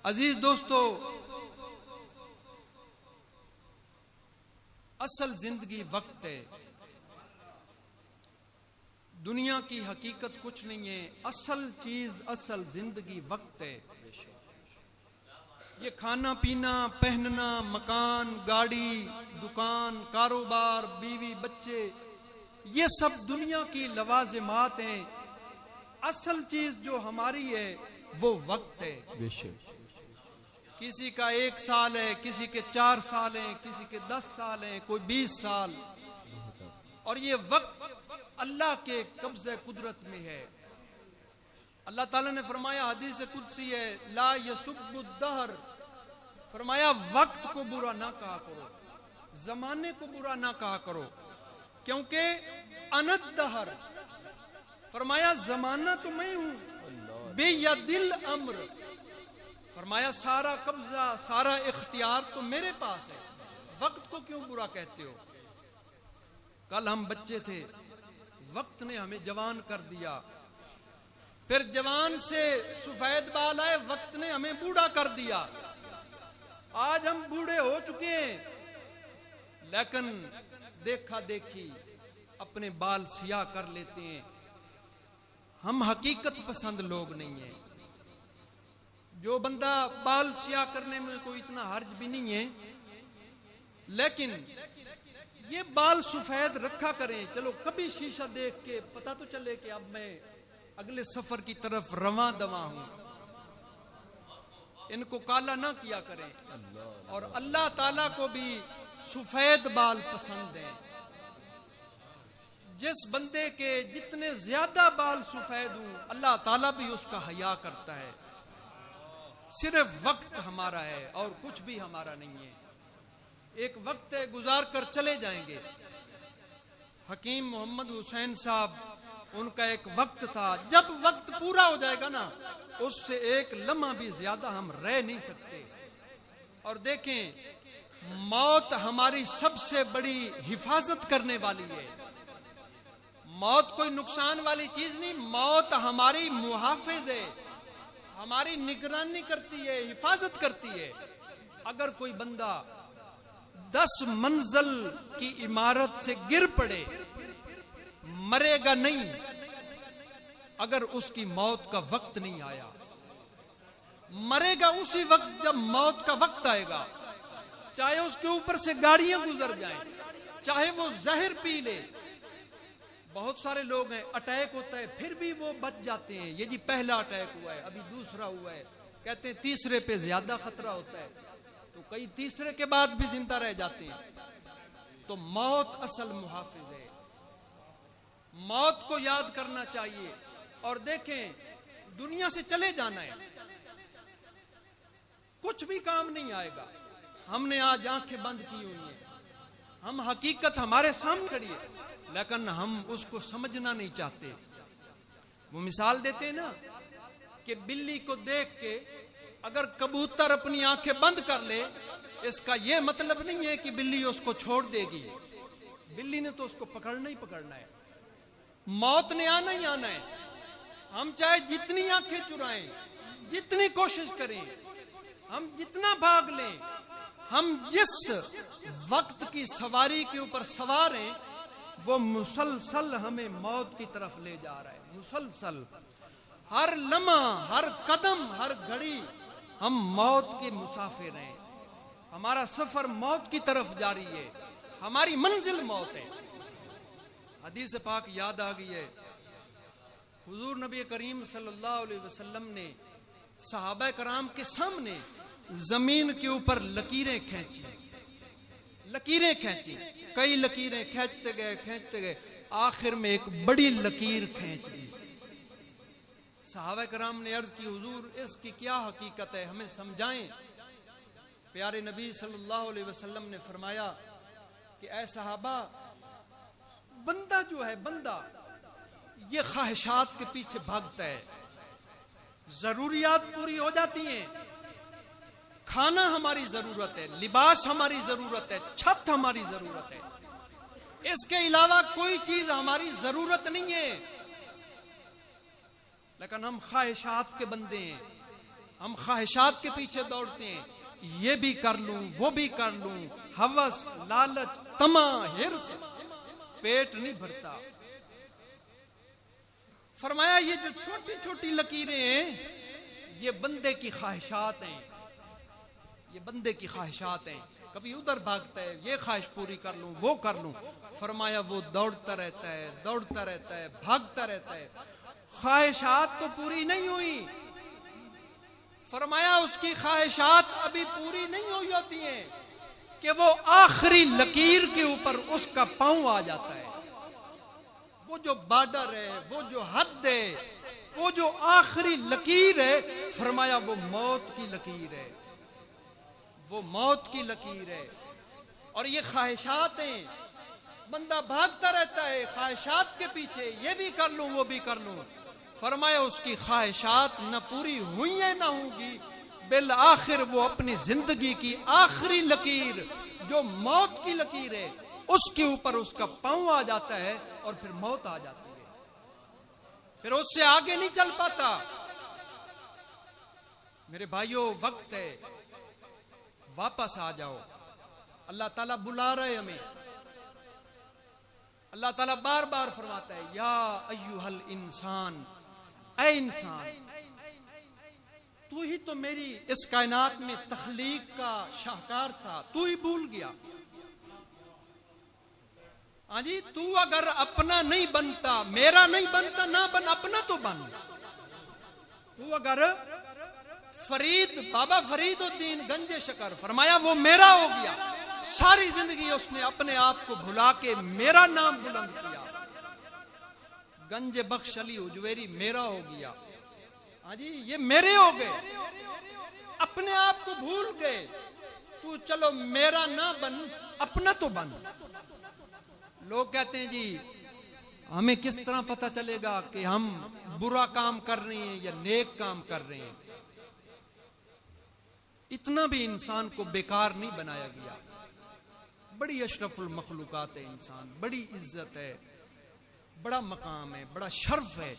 अजीज दोस्तों, असल जिंदगी वक्त है। दुनिया की हकीकत कुछ नहीं है। असल चीज, असल जिंदगी वक्त है। ये खाना पीना, पहनना, मकान, गाड़ी, दुकान, कारोबार, बीवी, बच्चे, ये सब दुनिया की लवाजिमात हैं। असल चीज जो हमारी है वो वक्त है। किसी का 1 साल है, किसी के 4 साल है, किसी के 10 साल है, कोई 20 साल। और ये वक्त अल्लाह के कब्ज़े कुदरत में है। अल्लाह ताला ने फरमाया, हदीस कुदसी है, ला यसुब्बुद्दहर, फरमाया वक्त को बुरा ना कहा करो, जमाने को बुरा ना कहा करो, क्योंकि अनद्दहर, फरमाया जमाना तो मैं हूं, बेयदिल अम्र, फरमाया सारा कब्जा, सारा इख्तियार तो मेरे पास है। वक्त को क्यों बुरा कहते हो? कल हम बच्चे थे, वक्त ने हमें जवान कर दिया। फिर जवान से सफेद बाल आए, वक्त ने हमें बूढ़ा कर दिया। आज हम बूढ़े हो चुके हैं, लेकिन देखा देखी अपने बाल सियाह कर लेते हैं। हम हकीकत पसंद लोग नहीं हैं। जो बंदा बाल सियाह करने में कोई इतना हर्ज भी नहीं है, लेकिन ये बाल सफेद रखा करें। चलो कभी शीशा देख के पता तो चले कि अब मैं अगले सफर की तरफ रवां दवा हूं। इनको काला ना किया करें। और अल्लाह ताला को भी सफेद बाल पसंद है। जिस बंदे के जितने ज्यादा बाल सफेद हों, अल्लाह ताला भी उसका हया करता है। सिर्फ वक्त हमारा है और कुछ भी हमारा नहीं है। एक वक्त है, गुजार कर चले जाएंगे। हकीम मोहम्मद हुसैन साहब, उनका एक वक्त था। जब वक्त पूरा हो जाएगा ना, उससे एक लम्हा भी ज्यादा हम रह नहीं सकते। और देखें, मौत हमारी सबसे बड़ी हिफाजत करने वाली है। मौत कोई नुकसान वाली चीज नहीं, मौत हमारी मुहाफिज है, हमारी निगरानी करती है, हिफाजत करती है। अगर कोई बंदा 10 मंजिल की इमारत से गिर पड़े, मरेगा नहीं अगर उसकी मौत का वक्त नहीं आया। मरेगा उसी वक्त जब मौत का वक्त आएगा। चाहे उसके ऊपर से गाड़ियां गुजर जाएं, चाहे वो जहर पी ले। बहुत सारे लोग हैं, अटैक होता है फिर भी वो बच जाते हैं। ये जी पहला अटैक हुआ है, अभी दूसरा हुआ है, कहते हैं तीसरे पे ज्यादा खतरा होता है, तो कई तीसरे के बाद भी जिंदा रह जाते हैं। तो मौत असल मुहाफिज है। मौत को याद करना चाहिए। और देखें, दुनिया से चले जाना है, कुछ भी काम नहीं आएगा। हमने आज आंखें बंद की हुई हैं, हम हकीकत हमारे सामने खड़ी है, लेकिन हम उसको समझना नहीं चाहते। वो मिसाल देते हैं ना कि बिल्ली को देख के अगर कबूतर अपनी आंखें बंद कर ले, इसका यह मतलब नहीं है कि बिल्ली उसको छोड़ देगी। बिल्ली ने तो उसको पकड़ना ही पकड़ना है। मौत ने आना ही आना है। हम चाहे जितनी आंखें चुराएं, जितनी कोशिश करें, हम जितना भाग लें, हम जिस वक्त की सवारी के ऊपर सवार हैं, वो मुसलसल हमें मौत की तरफ ले जा रहा है। मुसलसल हर लम्हा, हर कदम, हर घड़ी हम मौत के मुसाफिर हैं। हमारा सफर मौत की तरफ जारी है, हमारी मंजिल मौत है। हदीस पाक याद आ गई है, हुजूर नबी करीम सल्लल्लाहु अलैहि वसल्लम ने सहाबा कराम के सामने जमीन के ऊपर लकीरें खींची। लकीरें खींची, कई लकीरें खींचते गए, आखिर में एक बड़ी लकीर खींच दी। सहाबा कराम ने अर्ज की, हुजूर इसकी क्या हकीकत है, हमें समझाएं। प्यारे नबी सल्लल्लाहु अलैहि वसल्लम ने फरमाया कि ऐ सहाबा, बंदा जो है, बंदा ये ख्वाहिशात के पीछे भागता है। जरूरियात पूरी हो जाती हैं, खाना हमारी जरूरत है, लिबास हमारी जरूरत है, छत हमारी जरूरत है, इसके अलावा कोई चीज हमारी जरूरत नहीं है। लेकिन हम ख्वाहिशात के बंदे हैं। हम ख्वाहिशात के पीछे दौड़ते हैं, ये भी कर लूं, वो भी कर लूं, हवस, लालच, तमा, हिर्स, पेट नहीं भरता। फरमाया ये जो छोटी छोटी लकीरें हैं ये बंदे की ख्वाहिशात हैं, ये बंदे की ख्वाहिशात हैं। कभी उधर भागता है, ये ख्वाहिश पूरी कर लूं, वो कर लूं। फरमाया वो दौड़ता रहता है, दौड़ता रहता है, भागता रहता है, ख्वाहिशात तो पूरी नहीं हुई। फरमाया उसकी ख्वाहिशात अभी पूरी नहीं हुई होती हैं कि वो आखिरी लकीर के ऊपर उसका पांव आ जाता है। वो जो बॉर्डर है, वो जो हद है, वो जो आखिरी लकीर है, फरमाया वो मौत की लकीर है, वो मौत की लकीर है। और ये ख्वाहिशात हैं, बंदा भागता रहता है ख्वाहिशात के पीछे, ये भी कर लूं, वो भी कर लूं। फरमाया उसकी ख्वाहिशात न पूरी हुई है न होगी, बिल आखिर वो अपनी जिंदगी की आखिरी लकीर जो मौत की लकीर है उसके ऊपर उसका पांव आ जाता है और फिर मौत आ जाती है, फिर उससे आगे नहीं चल पाता। मेरे भाइयों, वक्त है, वापस आ जाओ। अल्लाह ताला बुला रहे हमें। अल्लाह ताला बार बार फरमाता है, या अय्युहल इंसान, ऐ इंसान, तू ही तो मेरी इस कायनात में तख्लीक का शाहकार था, तू ही भूल गया। हाँ जी, तू अगर अपना नहीं बनता, मेरा नहीं बनता, ना बन, अपना तो बन। तू अगर फरीद, बाबा फरीदुद्दीन गंजे शकर, फरमाया वो मेरा हो गया। सारी जिंदगी उसने अपने आप को भुला के मेरा नाम बुलंद किया। गंजे बख्श अली उजवेरी मेरा हो गया। हाँ जी, ये मेरे हो गए, अपने आप को भूल गए। तू चलो मेरा ना बन, अपना तो बन। लोग कहते हैं जी हमें किस तरह पता चलेगा कि हम बुरा काम कर रहे हैं या नेक काम कर रहे हैं। इतना भी इंसान को बेकार नहीं बनाया गया। बड़ी अशरफुल मखलूकात है इंसान, बड़ी इज्जत है, बड़ा मकाम है, बड़ा शर्फ है।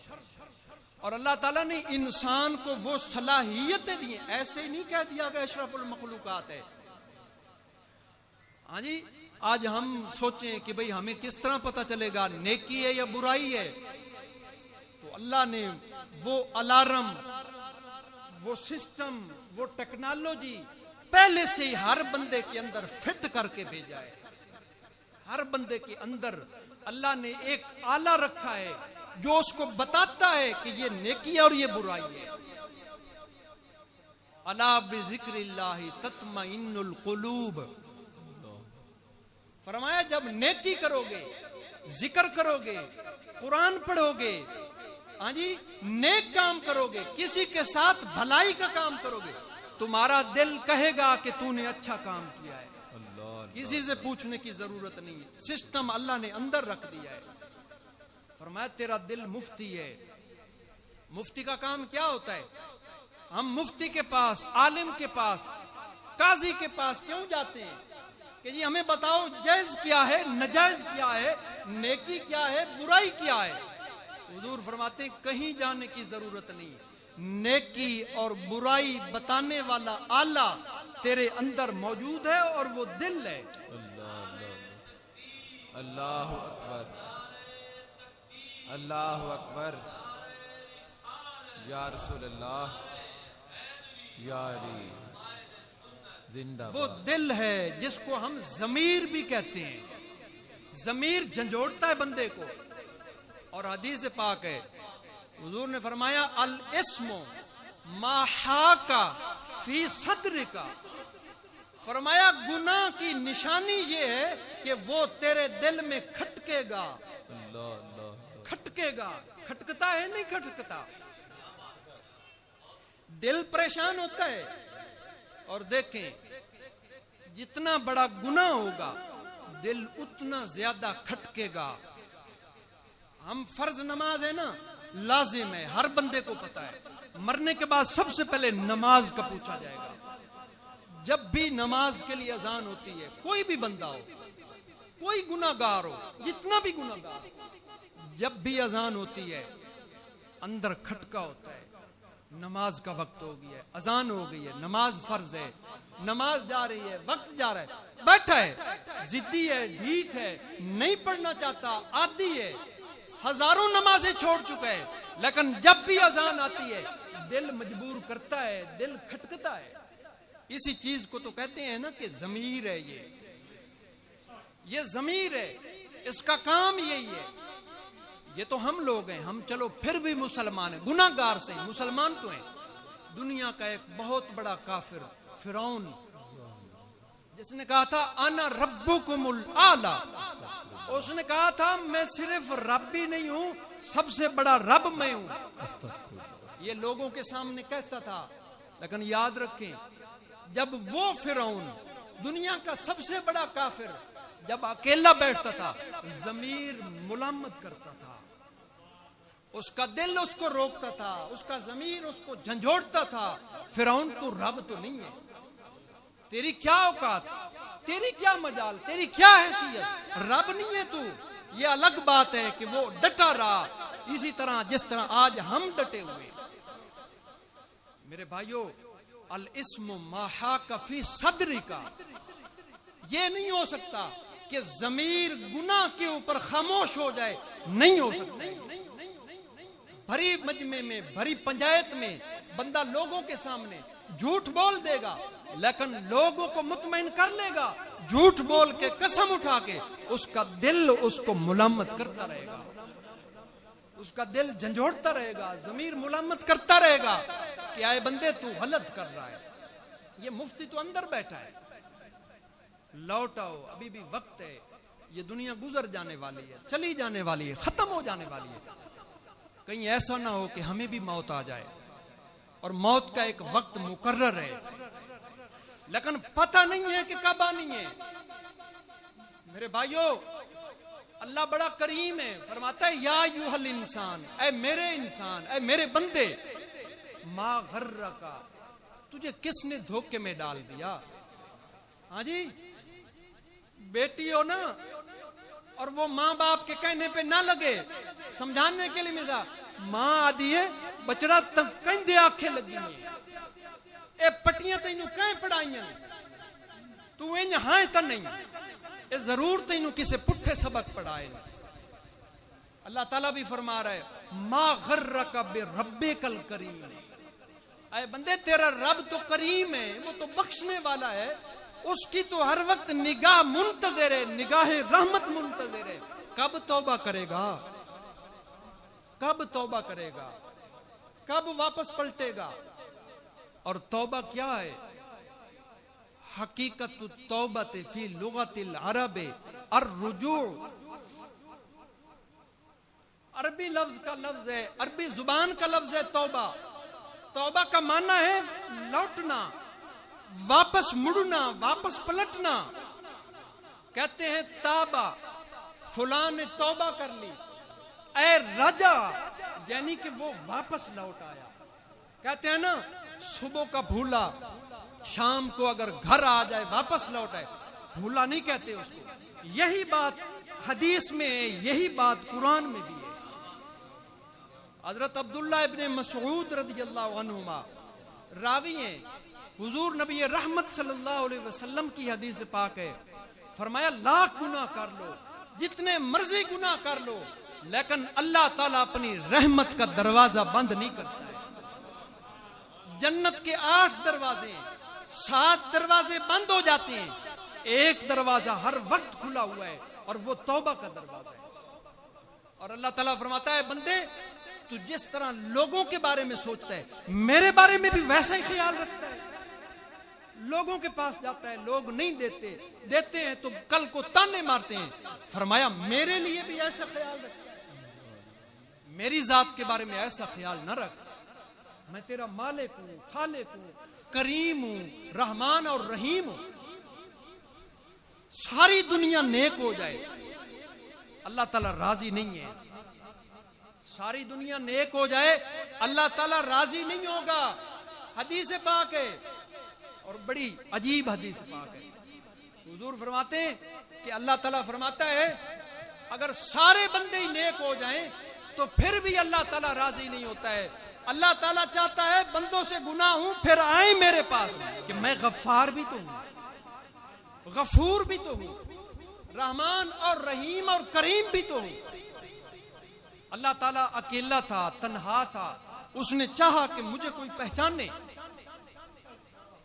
और अल्लाह ताला ने इंसान को वो सलाहियतें दी। ऐसे ही नहीं कह दिया कि अशरफुल मखलूकात है। हाँ जी, आज हम सोचें कि भाई हमें किस तरह पता चलेगा नेकी है या बुराई है, तो अल्लाह ने वो अलार्म, वो सिस्टम, वो टेक्नोलॉजी पहले से ही हर बंदे के अंदर फिट करके भेजा है। हर बंदे के अंदर अल्लाह ने एक आला रखा है जो उसको बताता है कि ये नेकी है और ये बुराई है। अला बिज़िक्रिल्लाहि तत्मइन्नुल कुलूब। फरमाया जब नेकी करोगे, जिक्र करोगे, कुरान पढ़ोगे, हाँ जी, नेक काम करोगे, किसी के साथ भलाई का काम करोगे, तुम्हारा दिल कहेगा कि तूने अच्छा काम किया है। किसी से पूछने की जरूरत नहीं है, सिस्टम अल्लाह ने अंदर रख दिया है। फरमाया तेरा दिल मुफ्ती है। मुफ्ती का काम क्या होता है? हम मुफ्ती के पास, आलिम के पास, काजी के पास क्यों जाते हैं कि जी हमें बताओ जायज क्या है, नजायज क्या है, नेकी क्या है, बुराई क्या है। हुजूर फरमाते हैं कहीं जाने की जरूरत नहीं, नेकी और बुराई बताने वाला आला तेरे अंदर मौजूद है और वो दिल है। अल्लाह अकबर, अल्लाह अकबर, या रसूल अल्लाह, यारी जिंदा। वो दिल है जिसको हम जमीर भी कहते हैं। जमीर झंझोड़ता है बंदे को। और हदीस पाक है, हुजूर ने फरमाया अल इस्मो मा हाका फी सद्र का। फरमाया गुनाह की निशानी ये है कि वो तेरे दिल में खटकेगा। खटकेगा, खटकता है नहीं खटकता। दिल परेशान होता है। और देखें जितना बड़ा गुनाह होगा दिल उतना ज्यादा खटकेगा। हम फर्ज नमाज है ना, लाजिम है, हर बंदे को पता है, मरने के बाद सबसे पहले नमाज का पूछा जाएगा। जब भी नमाज के लिए अजान होती है, कोई भी बंदा हो, कोई गुनाहगार हो, जितना भी गुनाहगार हो, जब भी अजान होती है अंदर खटका होता है, नमाज का वक्त हो गया है, अजान हो गई है, नमाज फर्ज है, नमाज जा रही है, वक्त जा रहा है, बैठा है, जिद्दी है, ढीठ है, नहीं पढ़ना चाहता, आदी है, हजारों नमाजें छोड़ चुका है, लेकिन जब भी अजान आती है दिल मजबूर करता है, दिल खटकता है। इसी चीज को तो कहते हैं ना कि जमीर है, ये जमीर है, इसका काम यही है। ये तो हम लोग हैं, हम चलो फिर भी मुसलमान हैं, गुनाहगार से मुसलमान तो हैं। दुनिया का एक बहुत बड़ा काफिर फिरौन, जिसने कहा था अना रब्बुकुमुल आला, उसने कहा था मैं सिर्फ रब ही नहीं हूं, सबसे बड़ा रब मैं हूं। ये लोगों के सामने कहता था, लेकिन याद रखें जब वो फिरौन दुनिया का सबसे बड़ा काफिर जब अकेला बैठता था, जमीर मुलामत करता था, उसका दिल उसको रोकता था, उसका जमीर उसको झंझोड़ता था, फिरौन तू रब तो नहीं है, तेरी क्या औकात, तेरी क्या मजाल, तेरी क्या हैसियत, रब नहीं है तू। ये अलग बात है कि वो डटा रहा, इसी तरह जिस तरह आज हम डटे हुए। मेरे भाइयों, अल इस्मु माहा कफी सदरी का, ये नहीं हो सकता कि जमीर गुनाह के ऊपर खामोश हो जाए, नहीं हो सकता। भरी मजमे में, भरी पंचायत में बंदा लोगों के सामने झूठ बोल देगा, लेकिन लोगों को मुतमईन कर लेगा, झूठ बोल के कसम उठा के उसका दिल उसको मुलामत करता रहेगा, उसका दिल झंझोड़ता रहेगा, जमीर मुलामत करता रहेगा कि आए बंदे तू गलत कर रहा है। ये मुफ्ती तो अंदर बैठा है, लौट आओ, अभी भी वक्त है, ये दुनिया गुजर जाने वाली है, चली जाने वाली है, खत्म हो जाने वाली है। कहीं ऐसा ना हो कि हमें भी मौत आ जाए, और मौत का एक वक्त मुकर्रर है, लेकिन पता नहीं है कि कब आनी है। मेरे भाइयों, अल्लाह बड़ा करीम है, फरमाता है या युहल इंसान, ऐ मेरे इंसान, ऐ मेरे बंदे, मा गर्र का, तुझे किसने धोखे में डाल दिया। हाँ जी, बेटी हो ना, और वो माँ बाप के कहने पे ना लगे, समझाने के लिए मिसा माँ आदि है बचड़ा तब कहीं दे आंखें लगी है, ए पट्टियां तेनू कहीं पढ़ाइया, तू इंज हाँ तो नहीं, ए जरूर तेनू किसे पुट्ठे सबक पढ़ाए। अल्लाह ताला भी फरमा रहा है मा गर्रका बिरब्बिकल करीम, ऐ बंदे तेरा रब तो करीम है, वो तो बख्शने वाला है, उसकी तो हर वक्त निगाह मुंतज़िर है, निगाह रहमत मुंतज़िर है। कब तौबा करेगा, कब तौबा करेगा, कब वापस पलटेगा। और तौबा क्या है, हकीकत तौबत फी लुगतिल अरब अर्रुजू, अरबी लफ्ज का लफ्ज है, अरबी जुबान का लफ्ज है तौबा। तौबा का माना है लौटना, वापस मुड़ना, वापस पलटना। कहते हैं ताबा, फुलान ने तौबा कर ली, ऐ राजा, यानी कि वो वापस लौट आया। कहते हैं ना सुबह का भूला शाम को अगर घर आ जाए वापस लौट आए, भूला नहीं कहते उसको। यही बात हदीस में है, यही बात कुरान में भी है। हजरत अब्दुल्ला इब्ने मसऊद रज़ियल्लाहु अन्हुमा रावी हैं, हुजूर नबी रहमत सल्लल्लाहु अलैहि वसल्लम की हदीस पाक है, फरमाया लाख गुनाह कर लो, जितने मर्जी गुनाह कर लो, लेकिन अल्लाह ताला अपनी रहमत का दरवाजा बंद नहीं करता है। जन्नत के 8 दरवाजे, 7 दरवाजे बंद हो जाते हैं, एक दरवाजा हर वक्त खुला हुआ है, और वो तौबा का दरवाजा है। और अल्लाह ताला फरमाता है बंदे तू जिस तरह लोगों के बारे में सोचता है, मेरे बारे में भी वैसा ही ख्याल रखता है। लोगों के पास जाता है, लोग नहीं देते, देते हैं तो कल को ताने मारते हैं। फरमाया मेरे लिए भी ऐसा ख्याल रख, मेरी जात के बारे में ऐसा ख्याल न रख, मैं तेरा मालिक हूं, खालिक हूं, करीम हूं, रहमान और रहीम हूं। सारी दुनिया नेक हो जाए, अल्लाह ताला राजी नहीं है। सारी दुनिया नेक हो जाए, अल्लाह ताला राजी नहीं होगा। हदीस पाक है, और बड़ी अजीब हदीस पाक है। हुजूर फरमाते हैं कि अल्लाह ताला फरमाता है अगर सारे बंदे ही नेक हो जाएं तो फिर भी अल्लाह ताला राजी नहीं होता है। अल्लाह ताला चाहता है बंदों से गुनाह हूं फिर आए मेरे पास कि मैं गफ्फार भी तो हूं, गफूर भी तो हूं, रहमान और रहीम और करीम भी तो हूं। अल्लाह ताला अकेला था, तन्हा था, उसने चाहा कि मुझे कोई पहचाने,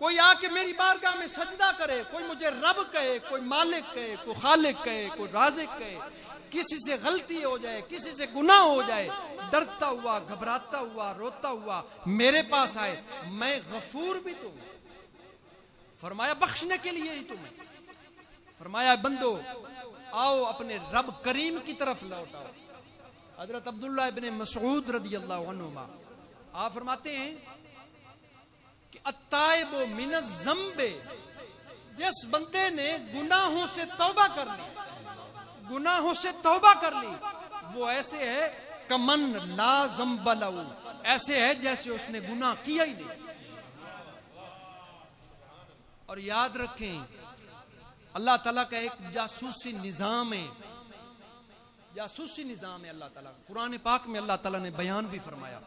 कोई आके मेरी बारगाह में सजदा करे, कोई मुझे रब कहे, कोई मालिक कहे, कोई खालिक कहे, कोई राज़िक कहे। किसी से गलती हो जाए, किसी से गुनाह हो जाए, डरता हुआ, घबराता हुआ, रोता हुआ मेरे पास आए, मैं गफूर भी तो हूं। फरमाया बख्शने के लिए ही तुम्हें। फरमाया बंदो आओ अपने रब करीम की तरफ लौट आओ। हजरत अब्दुल्लाह इब्ने मसऊद रदियल्लाहु अन्हुमा आप फरमाते हैं कि अत्ताइबु मिनज़ ज़म्बे, जिस बंदे ने गुनाहों से तौबा कर ली, गुनाहों से तौबा कर ली, वो ऐसे है कमन ला ज़म्ब लहू, ऐसे है जैसे उसने गुनाह किया ही नहीं। और याद रखें अल्लाह ताला का एक जासूसी निजाम है, जासूसी निजाम है अल्लाह ताला। कुरान पाक में अल्लाह ताला ने बयान भी फरमाया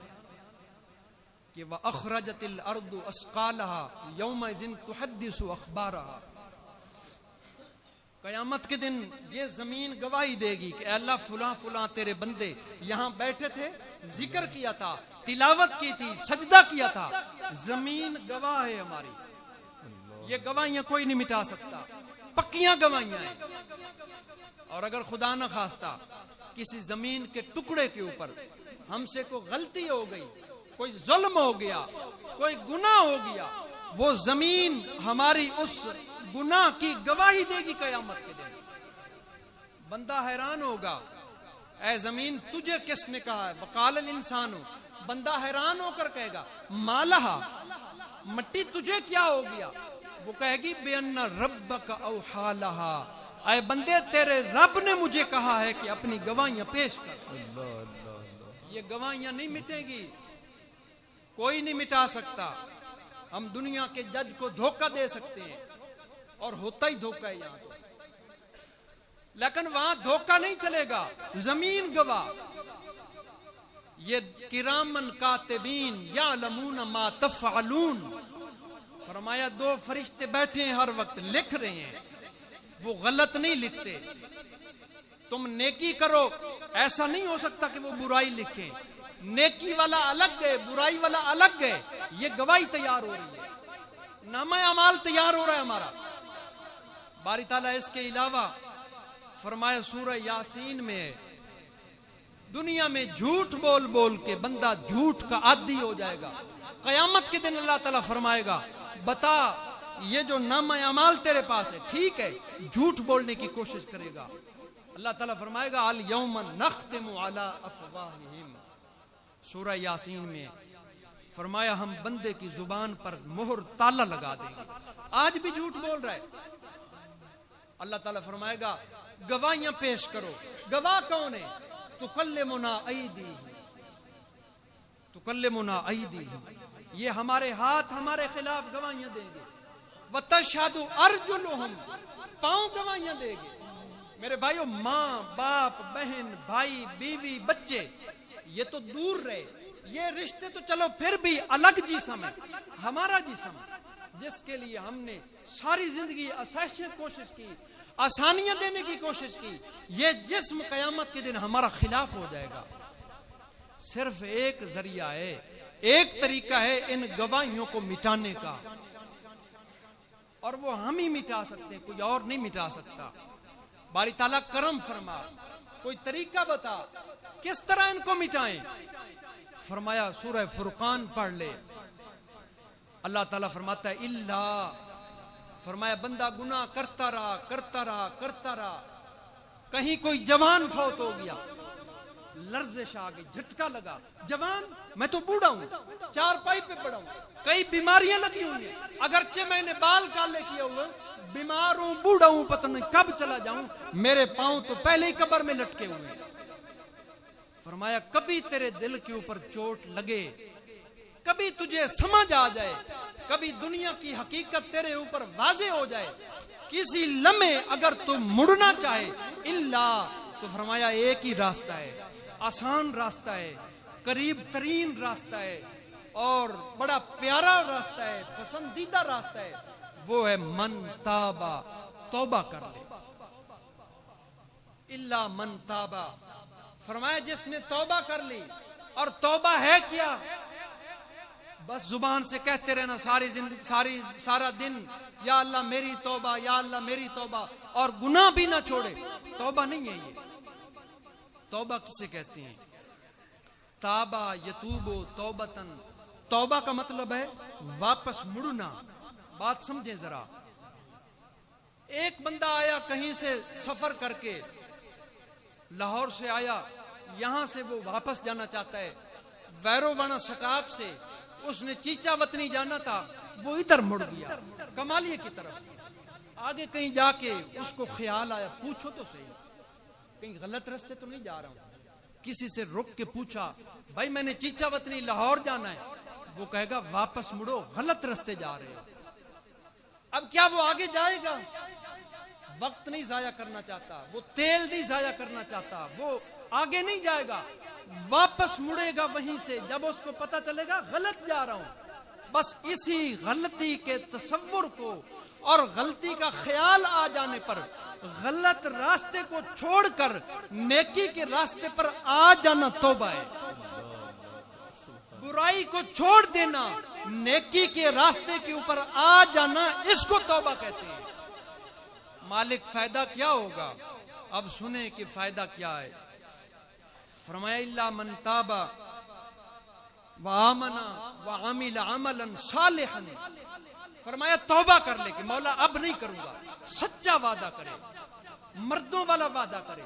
कि वह अखरजतिल अर्दु अस्कालहा यौमइज़िन तुहद्दिसु अखबारहा। कयामत के दिन ये जमीन गवाही देगी कि अल्लाह फुलां फुलां तेरे बंदे यहां बैठे थे, जिक्र किया था, तिलावत की थी, सजदा किया था, जमीन गवाह है हमारी। ये गवाहियां कोई नहीं मिटा सकता, पक्कियां गवाहियां हैं। और अगर खुदा न खास्ता किसी जमीन के टुकड़े के ऊपर हमसे कोई गलती हो गई, कोई जुल्म हो गया, कोई गुनाह हो गया, वो जमीन हमारी उस गुनाह की गवाही देगी कयामत के दिन। बंदा हैरान होगा, ऐ जमीन तुझे किसने कहा है? वकाल इंसानो, बंदा हैरान होकर कहेगा मालहा, मट्टी तुझे क्या हो गया? वो कहेगी बेअन्ना रब्बक औहा लहा, ऐ बंदे तेरे रब ने मुझे कहा है कि अपनी गवाहियां पेश कर। ये गवाहियां नहीं मिटेगी, कोई नहीं मिटा सकता। हम दुनिया के जज को धोखा दे सकते हैं और होता ही धोखा है यहां तो, लेकिन वहां धोखा नहीं चलेगा, जमीन गवाह। ये किरामन कातिबीन यालमून मा तफअलून, फरमाया दो फरिश्ते बैठे हैं हर वक्त लिख रहे हैं, वो गलत नहीं लिखते। तुम नेकी करो, ऐसा नहीं हो सकता कि वो बुराई लिखें। नेकी वाला अलग गए, बुराई वाला अलग गए, ये गवाही तैयार हो रही है, नामा अमाल तैयार हो रहा है हमारा। बारी ताला इसके अलावा फरमाया सूरह यासीन में, दुनिया में झूठ बोल बोल के बंदा झूठ का आदी हो जाएगा। कयामत के दिन अल्लाह ताला फरमाएगा बता ये जो नामा अमाल तेरे पास है, ठीक है, झूठ बोलने की कोशिश करेगा। अल्लाह ताला फरमाएगा अल यौम नख्तिमु अला अफवाहिहिम, सूरह यासीन में फरमाया हम बंदे की जुबान पर मोहर ताला लगा देंगे। आज भी झूठ बोल रहा है, अल्लाह ताला फरमाएगा गवाहियां पेश करो। गवाह कौन है? तुकल्लिमुना अयदीहिम, तुकल्लिमुना अयदीहिम, ये हमारे हाथ हमारे खिलाफ गवाहियां देंगे। व तशहदु अर्जुलुहुम, पांव गवाहियां देंगे। मेरे भाइयों, माँ बाप बहन भाई बीवी बच्चे ये तो दूर रहे, ये रिश्ते तो चलो फिर भी अलग जिस्म है, हमारा जिस्म जिसके लिए हमने सारी जिंदगी असह्य कोशिश की, आसानियां देने की कोशिश की, ये जिस्म कयामत के दिन हमारा खिलाफ हो जाएगा। सिर्फ एक जरिया है, एक तरीका है इन गवाहियों को मिटाने का, और वो हम ही मिटा सकते हैं, कोई और नहीं मिटा सकता। बारी ताला करम फरमा, कोई तरीका बता किस तरह इनको मिटाएं। फरमाया सूरह फुरकान पढ़ ले, अल्लाह ताला फरमाता है इल्ला, फरमाया बंदा गुनाह करता रहा करता रहा करता रहा, कहीं कोई जवान फौत हो गया, लर्जिश आ गई, झटका लगा, जवान मैं तो बूढ़ा हूं, चारपाई पे पड़ा हूं, कई बीमारियां लगी हुई हैं, अगरचे मैंने बाल काले किए हुए, बीमार हूं, बूढ़ा हूं, पता नहीं कब चला जाऊं, मेरे पांव तो पहले ही कब्र में लटके हुए हैं। फरमाया कभी तेरे दिल के ऊपर चोट लगे, कभी तुझे समझ आ जाए, कभी दुनिया की हकीकत तेरे ऊपर वाजे हो जाए, किसी लम्हे अगर तू मुड़ना चाहे, इल्ला, तो फरमाया एक ही रास्ता है, आसान रास्ता है, करीब तरीन रास्ता है और बड़ा प्यारा रास्ता है, पसंदीदा रास्ता है, वो है मन ताबा, तौबा कर ले। इल्ला मन ताबा, फरमाया जिसने तौबा कर ली। और तौबा है क्या? बस जुबान से कहते रहना सारी जिंदगी, सारा दिन, या अल्लाह मेरी तौबा, या अल्लाह मेरी तौबा, और गुनाह भी ना छोड़े। तौबा नहीं है ये। तौबा किसे कहते हैं? ताबा यतूबो तौबतन। तौबा का मतलब है वापस मुड़ना। बात समझें जरा। एक बंदा आया कहीं से सफर करके, लाहौर से आया, यहां से वो वापस जाना चाहता है, वैरोवाना शकाब से उसने चीचा वतनी जाना था, वो इधर मुड़ गया कमालिये की तरफ। आगे कहीं जाके उसको ख्याल आया, पूछो तो सही कहीं गलत रास्ते तो नहीं जा रहा हूं। किसी से रुक के पूछा, भाई मैंने चीचा वतनी लाहौर जाना है। वो कहेगा वापस मुड़ो, गलत रास्ते जा रहे हो। अब क्या वो आगे जाएगा? वक्त नहीं जाया करना चाहता, वो तेल नहीं जाया करना चाहता, वो आगे नहीं जाएगा, वापस मुड़ेगा वहीं से जब उसको पता चलेगा गलत जा रहा हूं। बस इसी गलती के तसव्वुर को और गलती का ख्याल आ जाने पर गलत रास्ते को छोड़कर नेकी के रास्ते पर आ जाना तौबा है। बुराई को छोड़ देना, नेकी के रास्ते के ऊपर आ जाना, इसको तौबा कहते हैं। मालिक फायदा क्या होगा? अब सुने कि फायदा क्या है। फरमाया इल्ला मन ताबा व आमना व अमिल अमलन सालिहन। फरमाया तौबा कर ले कि मौला अब नहीं करूंगा। सच्चा वादा करे, मर्दों वाला वादा करे,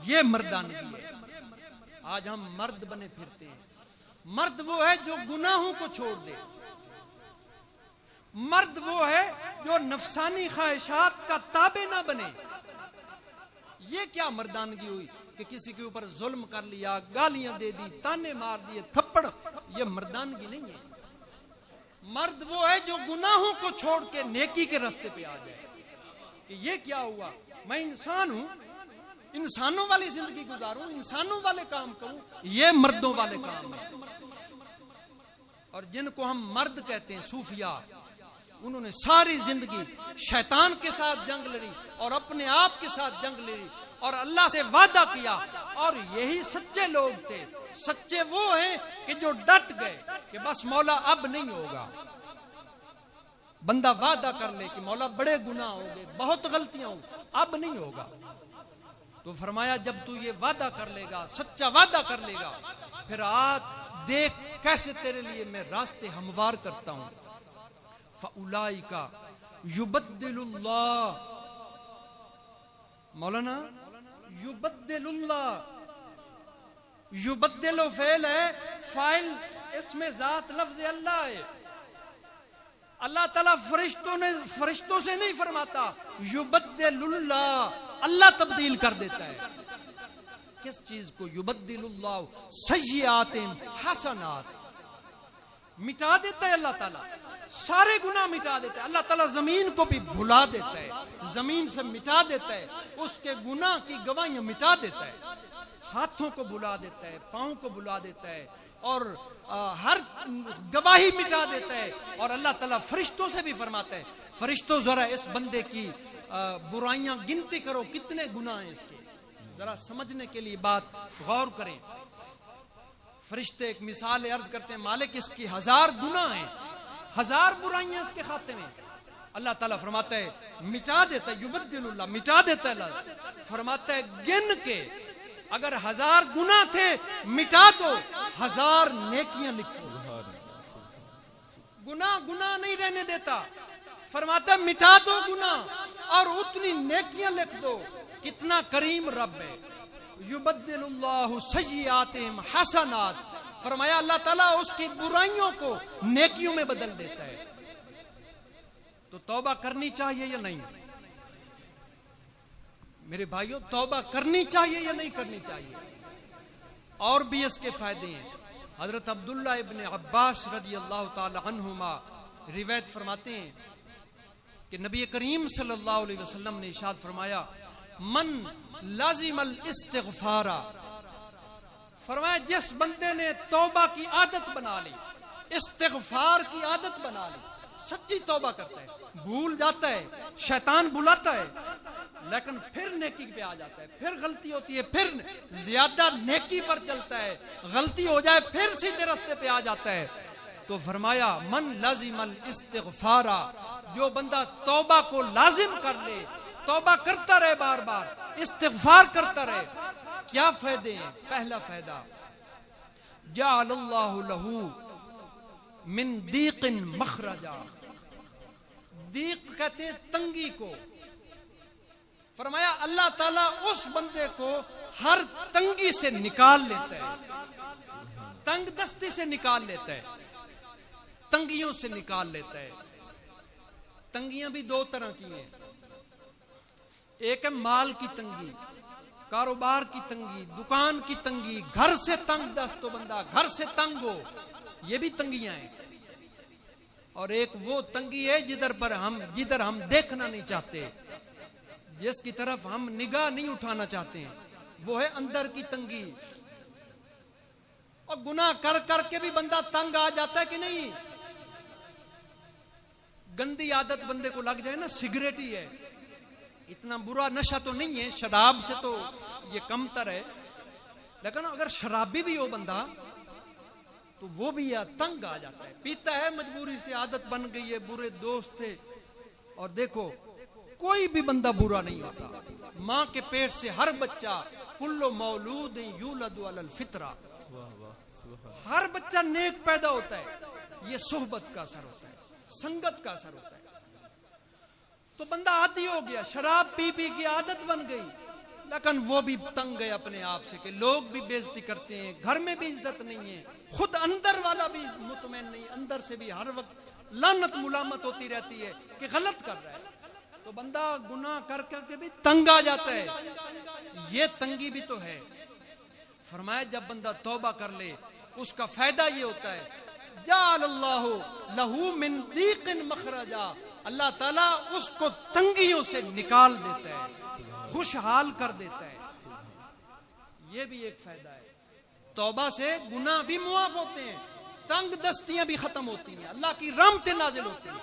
ये मर्दानगी है। आज हम मर्द बने फिरते हैं। मर्द वो है जो गुनाहों को छोड़ दे। मर्द वो है जो नफसानी ख्वाहिशात का ताबे ना बने। ये क्या मर्दानगी हुई कि किसी के ऊपर जुल्म कर लिया, गालियां दे दी, ताने मार दिए, थप्पड़। ये मर्दानगी नहीं है। मर्द वो है जो गुनाहों को छोड़ के नेकी के रास्ते पे आ जाए कि ये क्या हुआ, मैं इंसान हूं, इंसानों वाली जिंदगी गुजारूं, इंसानों वाले काम करूं, ये मर्दों वाले काम है। और जिनको हम मर्द कहते हैं, सूफिया, उन्होंने सारी जिंदगी शैतान के साथ जंग लड़ी और अपने आप के साथ जंग लड़ी और अल्लाह से वादा किया। और यही सच्चे लोग थे। सच्चे वो हैं कि जो डट गए कि बस मौला अब नहीं होगा। बंदा वादा कर ले कि मौला बड़े गुनाह हो गए, बहुत गलतियां हो, अब नहीं होगा। तो फरमाया जब तू ये वादा कर लेगा, सच्चा वादा कर लेगा, फिर आज देख कैसे तेरे लिए मैं रास्ते हमवार करता हूं। फउलाइका युबद्दिलुल्लाह, मौलाना युबद्दिलुल्लाह, युबद्दिलु फेल है, फाइल इसमें जात लफ्ज अल्लाह है। अल्लाह ताला फरिश्तों से नहीं फरमाता, युबद्दिलुल्लाह, अल्लाह तब्दील कर देता है। किस चीज को? युबद्दिलुल्लाह सय्यातिन हसनात, मिटा देता है अल्लाह ताला, सारे गुनाह मिटा देता है। अल्लाह ताला जमीन को भी भुला देता है, जमीन से मिटा देता है, उसके गुनाह की गवाहियां मिटा देता है, हाथों को भुला देता है, पांव को भुला देता है और हर गवाही मिटा देता है। और अल्लाह ताला फरिश्तों से भी फरमाता है, फरिश्तों जरा इस बंदे की बुराइयां गिनती करो, कितने गुनाह हैं इसके। जरा समझने के लिए बात गौर करें। फरिश्ते एक मिसाल अर्ज करते हैं, मालिक इसकी 1000 गुनाह हैं, 1000 बुराइयां इसके खाते में। अल्लाह ताला फरमाता है मिटा देता है, युबद्दिलुल्लाह, मिटा देता है। अल्लाह फरमाता है गिन के अगर 1000 गुनाह थे मिटा दो, 1000 नेकियां लिखो। गुनाह नहीं रहने देता, फरमाता है मिटा दो गुनाह और उतनी नेकियां लिख दो। कितना करीम रब है। युबद्दिलुल्लाहु सय्यातिहिम हसनात, फरमाया अल्लाह ताला उसकी बुराइयों को नेकियों में बदल देता है। तो तौबा करनी चाहिए या नहीं? मेरे भाइयों, तौबा करनी चाहिए या नहीं करनी चाहिए? और भी इसके फायदे हैं। हजरत अब्दुल्ला इब्न अब्बास रजी अल्लाह ताला अन्हुमा रिवायत फरमाते हैं कि नबी करीम सल्लल्लाहु अलैहि वसल्लम ने इरशाद फरमाया, मन लाजिमल इस्तिगफारा फरमाया जिस बंदे ने तौबा की आदत बना ली, इस्तिग़फ़ार की आदत बना ली, सच्ची तौबा करता है, भूल जाता है, शैतान बुलाता है, लेकिन फिर नेकी पे आ जाता है, फिर गलती होती है, फिर ज्यादा नेकी पर चलता है, गलती हो जाए फिर सीधे रास्ते पे आ जाता है, तो फरमाया मन लाजिमल इस्तिग़फ़ारा, जो बंदा तौबा को लाजिम कर ले, तौबा करता रहे, बार बार इस्तिग़फ़ार करता रहे, क्या फायदे हैं? पहला फायदा, जअलल्लाहु लहू मिन दीक़िन मखरजा, दीक कहते हैं तंगी को। फरमाया अल्लाह ताला उस बंदे को हर तंगी से निकाल लेता है, तंग दस्ती से निकाल लेता है, तंगियों से निकाल लेता है। तंगियां भी दो तरह की हैं, एक है माल की तंगी, कारोबार की तंगी, दुकान की तंगी, घर से तंग दस्त हो बंदा, घर से तंग हो, ये भी तंगियां हैं। और एक वो तंगी है जिधर हम देखना नहीं चाहते, जिसकी तरफ हम निगाह नहीं उठाना चाहते हैं, वो है अंदर की तंगी। और गुनाह कर करके भी बंदा तंग आ जाता है कि नहीं? गंदी आदत बंदे को लग जाए ना, सिगरेट ही है, इतना बुरा नशा तो नहीं है, शराब से तो ये कमतर है, लेकिन अगर शराबी भी हो बंदा तो वो भी यार तंग आ जाता है, पीता है मजबूरी से, आदत बन गई है, बुरे दोस्त थे। और देखो कोई भी बंदा बुरा नहीं होता, माँ के पेट से हर बच्चा कुल्लु मौलूद यूलदु अलल फितरा, हर बच्चा नेक पैदा होता है, ये सोहबत का असर होता है, संगत का असर होता है। तो बंदा आदी हो गया, शराब पी पी की आदत बन गई, लेकिन वो भी तंग है अपने आप से कि लोग भी बेइज्जती करते हैं, घर में भी इज्जत नहीं है, खुद अंदर वाला भी मुतमईन नहीं, अंदर से भी हर वक्त लानत मुलामत होती रहती है कि गलत कर रहा है। तो बंदा गुनाह कर करके भी तंग आ जाता है, ये तंगी भी तो है। फरमाया जब बंदा तौबा कर ले उसका फायदा ये होता है, जअलल्लाहु लहू मिन दीक़िन मखरजा, अल्लाह ताला उसको तंगियों से निकाल देता है, खुशहाल कर देता है। ये भी एक फायदा है, तौबा से गुनाह भी मुआफ होते हैं, तंग दस्तियां भी खत्म होती हैं, अल्लाह की रहमतें नाजिल होती हैं।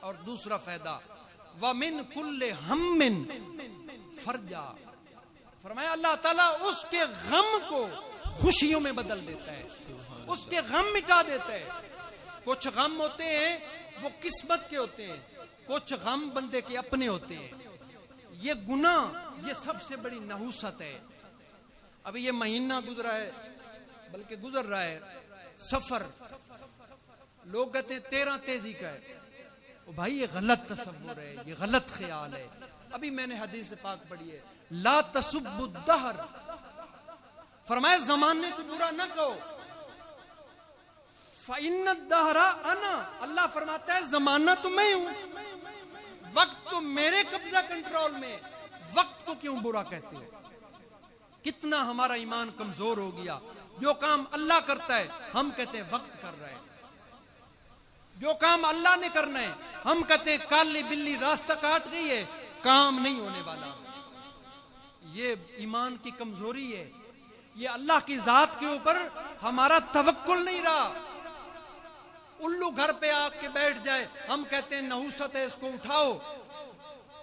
और दूसरा फायदा, व मिन कुल्ले हम्मिन फरजा, फरमाया अल्लाह ताला उसके गम को खुशियों में बदल देता है, उसके गम मिटा देता है। कुछ गम होते हैं वो किस्मत के होते हैं, कुछ गम बंदे के अपने होते हैं। ये गुनाह ये सबसे बड़ी नहुसत है। अभी ये महीना गुजरा है, बल्कि गुजर रहा है सफर, लोग कहते हैं 13 तेजी का है, ओ भाई ये गलत तसव्वुर है, ये गलत ख्याल है। अभी मैंने हदीस पाक पढ़ी है, ला तसुब्बु दहर, फरमाया जमाने को बुरा न कहो, फ़इन्न दहरा अना, अल्लाह फरमाता है जमाना तो मैं हूं, वक्त तो मेरे कब्जा कंट्रोल में, वक्त को क्यों बुरा कहते हो? कितना हमारा ईमान कमजोर हो गया, जो काम अल्लाह करता है हम कहते हैं वक्त कर रहा है, जो काम अल्लाह ने करना है हम कहते हैं काली बिल्ली रास्ता काट गई है, काम नहीं होने वाला। ये ईमान की कमजोरी है, ये अल्लाह की जात के ऊपर हमारा तवक्कुल नहीं रहा। उल्लू घर पे आके बैठ जाए, हम कहते हैं नहुसत है, इसको उठाओ।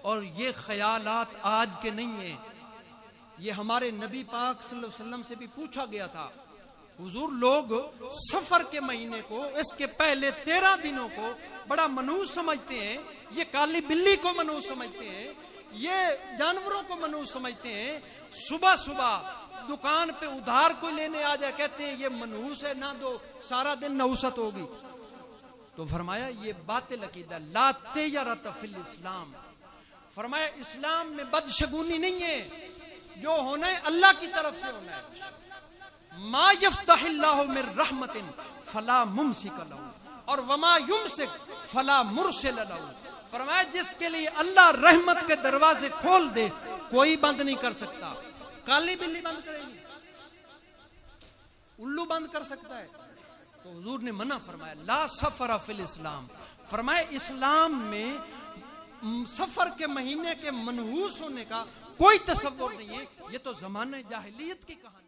और ये ख्यालात आज के नहीं है, ये हमारे नबी पाक सल्लल्लाहु अलैहि वसल्लम से भी पूछा गया था। हुजूर लोग सफर के महीने को, इसके पहले 13 दिनों को बड़ा मनूस समझते हैं, ये काली बिल्ली को मनूस समझते हैं, ये जानवरों को मनूस समझते हैं। सुबह सुबह दुकान पे उधार कोई लेने आ जाए, कहते हैं ये मनहूस है, ना दो, सारा दिन नहुसत होगी। तो फरमाया ये बातिल अकीदा, ला तयरत फिल इस्लाम, फरमाया इस्लाम में बदशगुनी नहीं है, जो होना है अल्लाह की तरफ से होना है। मा यफ्तहिल्लाहु मिर रहमतिन फला मुमसिक लहू, और वमा युमसिक फला मुरसिल लहू, फरमाया जिसके लिए अल्लाह रहमत के दरवाजे खोल दे कोई बंद नहीं कर सकता। काली बिल्ली बंद करेगी, उल्लू बंद कर सकता है? तो हुजूर ने मना फरमाया, ला सफर फिल इस्लाम, फरमाया इस्लाम में सफर के महीने के मनहूस होने का कोई तसव्वुर नहीं है, ये तो जमाने जाहिलियत की कहानी।